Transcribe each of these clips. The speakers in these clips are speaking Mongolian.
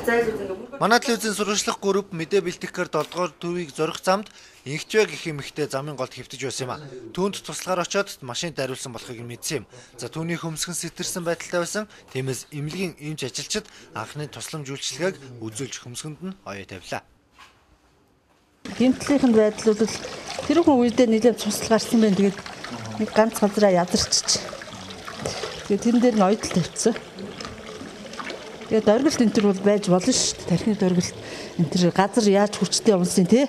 Манай телевизийн сурвалжлах групп мэдээ бэлтгэхээр 7 дугаар төвийг зорих замд Инхтвэ гэх эмэгтэй замын голд хэвтэж байсан юм а. Түүнд туслахаар очиод машинд хариулсан болохыг мэдсэн юм. За түүний хөмсгөн сэтэрсэн байдалтай байсан. Тиймээс эмнэлгийн эмч ажилчид анхны тусламж үйлчилгээг үзүүлж хөмсгөнд нь оёо тавилаа. Гэмтлийн байдал бол тэр хүн үедээ нэлээд цуслал гарсан байна. Тэгээд нэг ганц газараа ядарчиж. Тэгээд тэн дээр нь ойдол тавьчихсан. Тэгээд дөргөлт энэ төр бол байж болно шүү дээ. Тархины дөргөлт энэ төр газар яаж хүчтэй унсан тий.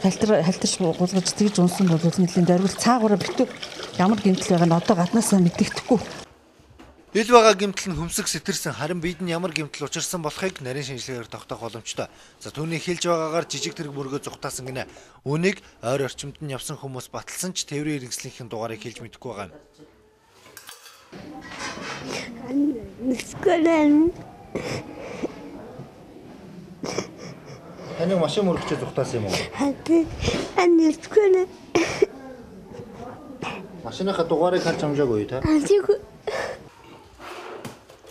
Халтарч гулгаж тэгж унсан бол нэлийн дөргөлт цаагаараа битүү ямар гэмтэл байгааг нь одоо гаднаасаа мэддэхгүй. Ил байгаа гэмтэл нь хөмсг сэтэрсэн, харин бид нь ямар гэмтэл учирсан болохыг нарийн шинжилгээгээр тогтоох боломжтой. За түүний хэлж байгаагаар жижиг тэрэг мөргөө зүхтаасан гинэ. Үүнийг ойр орчимд нь явсан хүмүүс баталсан ч тээврийн хэрэгслийнхэн дугаарыг хэлж мэдэхгүй байгаа юм. Таныг машин мөргөж зүхтаасан юм уу? Машиныхаа дугаарыг харж амжаагүй та?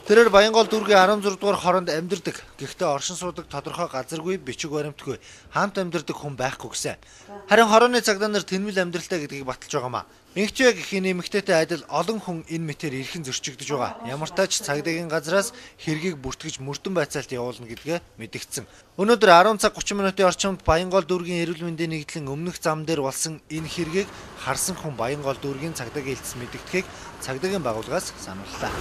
Тэрээр Баянгол дүүргийн 16 дугаар хоронд амьдардаг. Гэхдээ оршин суудаг тодорхой газаргүй, бичиг баримтгүй, хамт амьдардаг хүн байхгүй гэсэн. Харин хорооны цагдаа нар тэнмэл амьдралтай гэдгийг баталж байгаамаа. Инхтвэ гэх эмэгтэйтэй адил олон хүн энэ мэтээр ирхэн зөрчигдөж байгаа. Ямар ч тач цагдаагийн газраас хэргийг бүртгэж мөрдөн байцаалт явуулна гэдгээ мэдгдсэн. Өнөөдөр 10 цаг 30 минутын орчимд Баянгол дүүргийн эрүүл мэндийн нэгдлийн өмнөх зам дээр болсон энэ хэргийг харсан хүн Баянгол дүүргийн цагдаагийн хэлтс мэдгэдэхийг цагдаагийн байгууллагаас санууллаа.